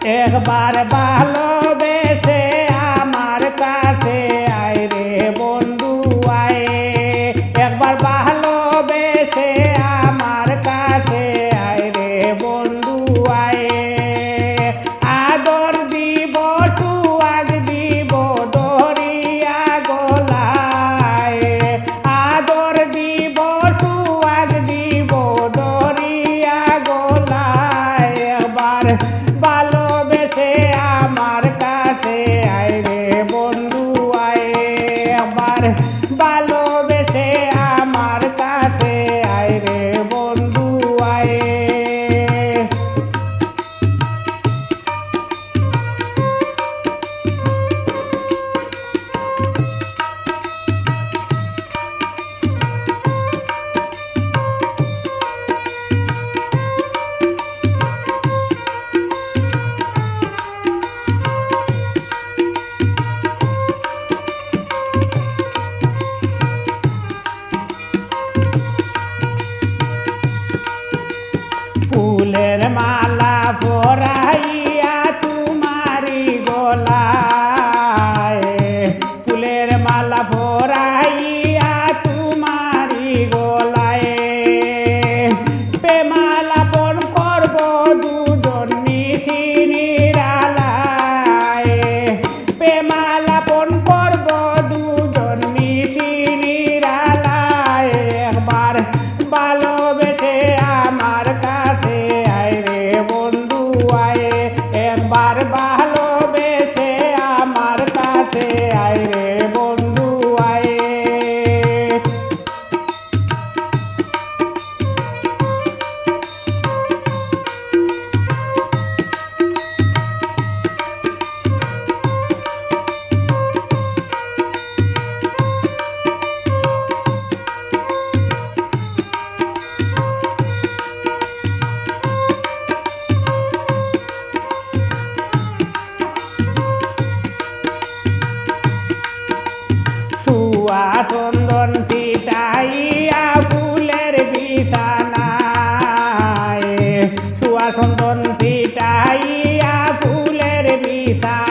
একবার ভালোবেসে আমার কাছে আয় রে বন্ধু আয়, একবার ভালোবেসে আমার কাছে আয় রে বন্ধু আয়। আদর দিব সুয়াগ দিব দরিয়া গলায়, আদর দিব সুয়াগ দিব দরিয়া গলায়। একবার ভালোবেসে আমার কাছে আয় রে বন্ধু আয়, একবার ভালোবেসে আমার কাছে আয় রে বন্ধু আয়। ফুলের মালা পরাইয়া তোমারি গলায়, ফুলের মালা পরাইয়া তোমারি গলায়। প্রেমালাপন করব দুজন নিশি নিরালায়, প্রেমালাপন করব দুজন নিশি নিরালায়। একবার ভালোবেসে আমার কাছে আয় রে বন্ধু আয়, একবার ভালোবেসে আমার কাছে আয় রে বন্ধু আয়। সুয়া চন্দন ছিটাইয়া ফুলের বিছানায়, সুয়া চন্দন ছিটাইয়া ফুলের বিছানায়।